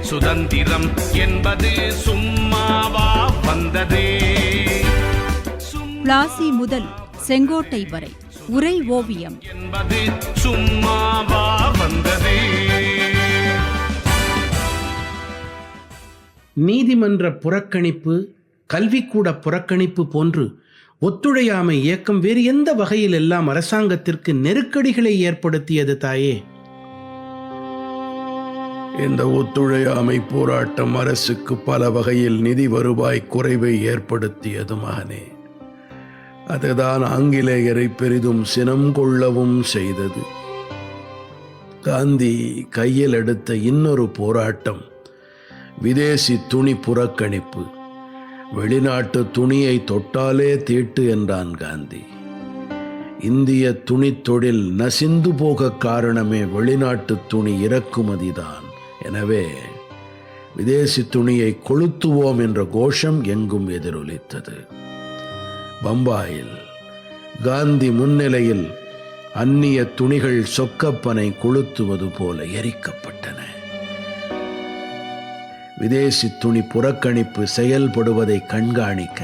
சுதந்திரம் என்பது சும்மாவா வந்ததே. பிளாசி முதல் செங்கோட்டை வரை உரை ஓவியம் என்பது சும்மாவா வந்ததே. நீதிமன்ற புறக்கணிப்பு, கல்விக்கூட புறக்கணிப்பு போன்று ஒத்துழையாமை இயக்கம் வேறு எந்த வகையில் எல்லாம் அரசாங்கத்திற்கு நெருக்கடிகளை ஏற்படுத்தியது தாயே? இந்த ஒத்துழையாமை போராட்டம் அரசுக்கு பல வகையில் நிதி வருவாய் குறைவை ஏற்படுத்தியது மகனே. அதுதான் ஆங்கிலேயரை பெரிதும் சினம் கொள்ளவும் செய்தது. காந்தி கையில் எடுத்த இன்னொரு போராட்டம் விதேசி துணி புறக்கணிப்பு. வெளிநாட்டு துணியை தொட்டாலே தீட்டு என்றான் காந்தி. இந்திய துணி தொழில் நசிந்து போக காரணமே வெளிநாட்டு துணி இறக்குமதிதான். எனவே விதேசி துணியை கொளுத்துவோம் என்ற கோஷம் எங்கும் எதிரொலித்தது. பம்பாயில் காந்தி முன்னிலையில் அந்நிய துணிகள் சொக்கப்பனை கொளுத்துவது போல எரிக்கப்பட்டன. விதேசி துணி புறக்கணிப்பு செயல்படுவதை கண்காணிக்க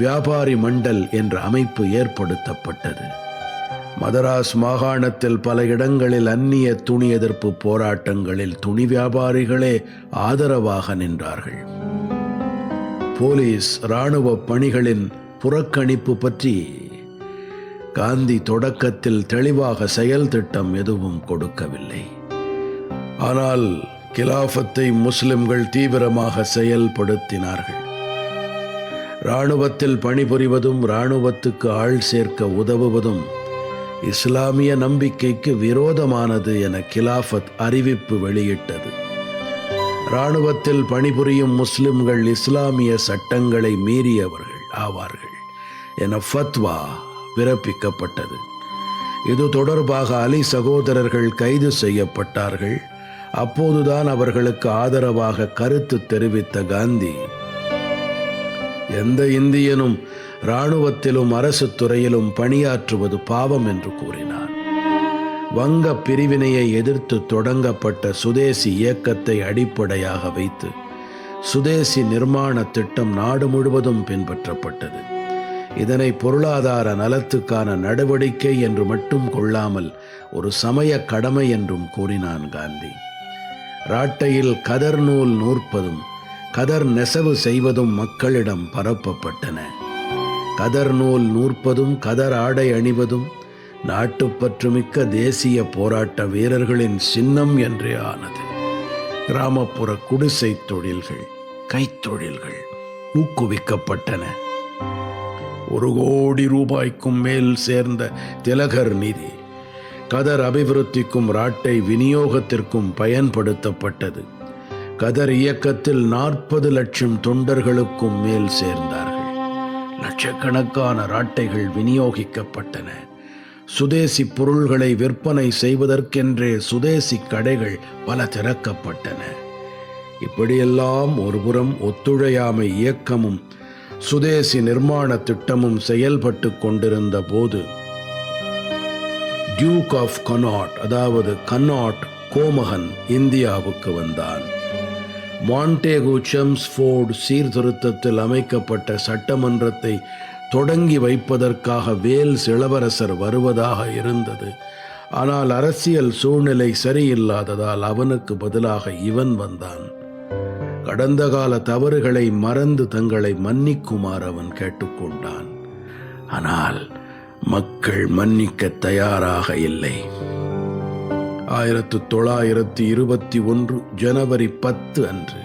வியாபாரி மண்டல் என்ற அமைப்பு ஏற்படுத்தப்பட்டது. மதராஸ் மாகாணத்தில் பல இடங்களில் அந்நிய துணி எதிர்ப்பு போராட்டங்களில் துணி வியாபாரிகளே ஆதரவாக நின்றார்கள். போலீஸ் இராணுவ பணிகளின் புறக்கணிப்பு பற்றி காந்தி தொடக்கத்தில் தெளிவாக செயல் திட்டம் எதுவும் கொடுக்கவில்லை. ஆனால் கிலாஃபத்தை முஸ்லிம்கள் தீவிரமாக செயல்படுத்தினார்கள். இராணுவத்தில் பணிபுரிவதும் இராணுவத்துக்கு ஆள் சேர்க்க உதவுவதும் இஸ்லாமிய நம்பிக்கைக்கு விரோதமானது என கிலாஃபத் அறிவிப்பு வெளியிட்டது. இராணுவத்தில் பணிபுரியும் முஸ்லிம்கள் இஸ்லாமிய சட்டங்களை மீறியவர்கள் ஆவார்கள் என ஃபத்வா பிறப்பிக்கப்பட்டது. இது தொடர்பாக அலி சகோதரர்கள் கைது செய்யப்பட்டார்கள். அப்போதுதான் அவர்களுக்கு ஆதரவாக கருத்து தெரிவித்த காந்தி, எந்த இந்தியனும் இராணுவத்திலும் அரசு துறையிலும் பணியாற்றுவது பாவம் என்று கூறினார். வங்க பிரிவினையை எதிர்த்து தொடங்கப்பட்ட சுதேசி இயக்கத்தை அடிப்படையாக வைத்து சுதேசி நிர்மாண திட்டம் நாடு முழுவதும் பின்பற்றப்பட்டது. இதனை பொருளாதார நலத்துக்கான நடவடிக்கை என்று மட்டும் கொள்ளாமல் ஒரு சமய கடமை என்றும் கூறினான் காந்தி. ராட்டையில் கதர் நூல் நூற்பதும் கதர் நெசவு செய்வதும் மக்களிடம் பரப்பப்பட்டன. கதர் நூல் நூற்பதும் கதர் ஆடை அணிவதும் நாட்டுப்பற்றுமிக்க தேசிய போராட்ட வீரர்களின் சின்னம் என்றே ஆனது. கிராமப்புற குடிசை தொழில்கள், கைத்தொழில்கள் ஊக்குவிக்கப்பட்டன. 1 கோடி ரூபாய்க்கும் மேல் சேர்ந்த திலகர் நிதி கதர் அபிவிருத்திக்கும் ராட்டை விநியோகத்திற்கும் பயன்படுத்தப்பட்டது. கதர் இயக்கத்தில் 40 லட்சம் தொண்டர்களுக்கும் மேல் சேர்ந்தார்கள். லட்சக்கணக்கான ராட்டைகள் விநியோகிக்கப்பட்டன. சுதேசி பொருள்களை விற்பனை செய்வதற்கென்றே சுதேசி கடைகள் பல திறக்கப்பட்டன. இப்படியெல்லாம் ஒருபுறம் ஒத்துழையாமை இயக்கமும் சுதேசி நிர்மாண திட்டமும் செயல்பட்டு கொண்டிருந்த போது டியூக் ஆஃப் கனாட், அதாவது கன்னாட் கோமகன் இந்தியாவுக்கு வந்தான். மாண்டேகு செம்ஸ்ஃபோர்டு சீர்திருத்தத்தில் அமைக்கப்பட்ட சட்டமன்றத்தை தொடங்கி வைப்பதற்காக வேல்ஸ் இளவரசர் வருவதாக இருந்தது. ஆனால் அரசியல் சூழ்நிலை சரியில்லாததால் அவனுக்கு பதிலாக இவன் வந்தான். கடந்த கால தவறுகளை மறந்து தங்களை மன்னிக்குமாறு அவன் கேட்டுக்கொண்டான். ஆனால் மக்கள் மன்னிக்க தயாராக இல்லை. 1921 ஜனவரி 10 அன்று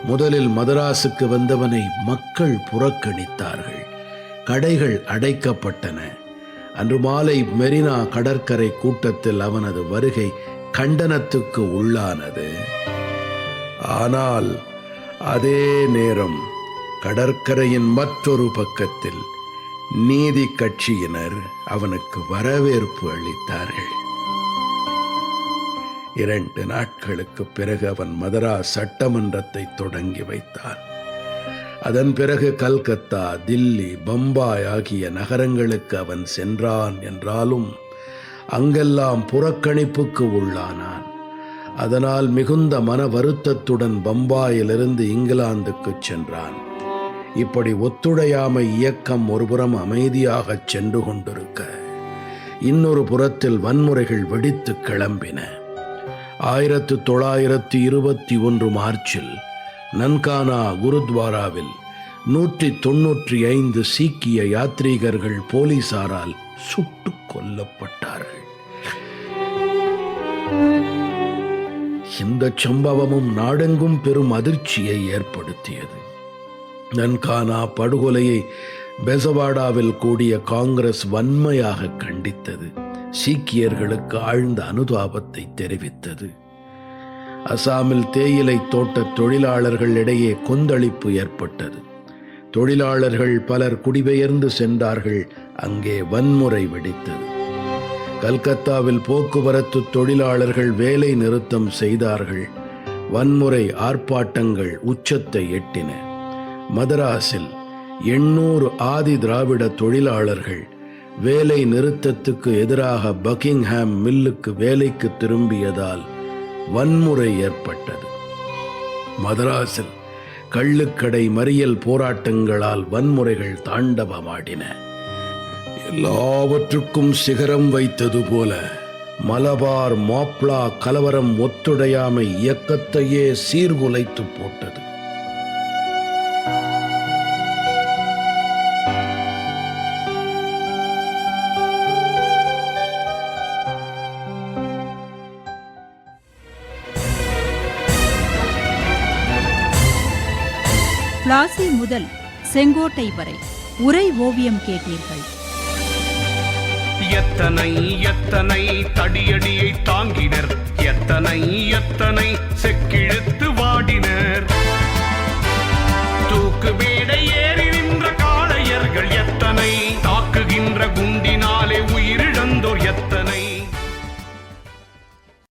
முதலில் மதராசுக்கு வந்தவனை மக்கள் புறக்கணித்தார்கள். கடைகள் அடைக்கப்பட்டன. அன்று மாலை மெரினா கடற்கரை கூட்டத்தில் அவனது வருகை கண்டனத்துக்கு உள்ளானது. ஆனால் அதே நேரம் கடற்கரையின் மற்றொரு பக்கத்தில் நீதி கட்சியினர் அவனுக்கு வரவேற்பு அளித்தார்கள். 2 நாட்களுக்கு பிறகு அவன் மதராஸ் சட்டமன்றத்தை தொடங்கி வைத்தான். அதன் பிறகு கல்கத்தா, தில்லி, பம்பாய் ஆகிய நகரங்களுக்கு அவன் சென்றான். என்றாலும் அங்கெல்லாம் புறக்கணிப்புக்கு உள்ளானான். அதனால் மிகுந்த மன வருத்தத்துடன் பம்பாயிலிருந்து இங்கிலாந்துக்குச் சென்றான். இப்படி ஒத்துழையாமை இயக்கம் ஒருபுறம் அமைதியாகச் சென்று கொண்டிருக்க, இன்னொரு புறத்தில் வன்முறைகள் வெடித்து கிளம்பின. 1921 மார்ச்சில் நன்கானா குருத்வாராவில் 195 சீக்கிய யாத்ரீகர்கள் போலீசாரால் சுட்டுக் கொல்லப்பட்டார்கள். இந்த சம்பவமும் நாடெங்கும் பெரும் அதிர்ச்சியை ஏற்படுத்தியது. நன்கானா படுகொலையை பெசவாடாவில் கூடிய காங்கிரஸ் வன்மையாக கண்டித்தது. சீக்கியர்களுக்கு ஆழ்ந்த அனுதாபத்தை தெரிவித்தது. அசாமில் தேயிலை தோட்ட தொழிலாளர்கள் இடையே கொந்தளிப்பு ஏற்பட்டது. தொழிலாளர்கள் பலர் குடிபெயர்ந்து சென்றார்கள். அங்கே வன்முறை வெடித்தது. கல்கத்தாவில் போக்குவரத்து தொழிலாளர்கள் வேலை நிறுத்தம் செய்தார்கள். வன்முறை ஆர்ப்பாட்டங்கள் உச்சத்தை எட்டின. மதராஸில் 800 ஆதி திராவிட தொழிலாளர்கள் வேலை நிறுத்தத்துக்கு எதிராக பக்கிங்ஹாம் மில்லுக்கு வேலைக்கு திரும்பியதால் வன்முறை ஏற்பட்டது. மதராஸில் கள்ளுக்கடை மறியல் போராட்டங்களால் வன்முறைகள் தாண்டவமாடின. எல்லாவற்றுக்கும் சிகரம் வைத்தது போல மலபார் மாப்ளா கலவரம் ஒத்துழையாமை இயக்கத்தையே சீர்குலைத்து போட்டது. பிளாசி முதல் செங்கோட்டை வரை உரை ஓவியம் கேட்டீர்கள். எத்தனை எத்தனை தடியடியை தாங்கினர், எத்தனை எத்தனை செக்கிழுத்த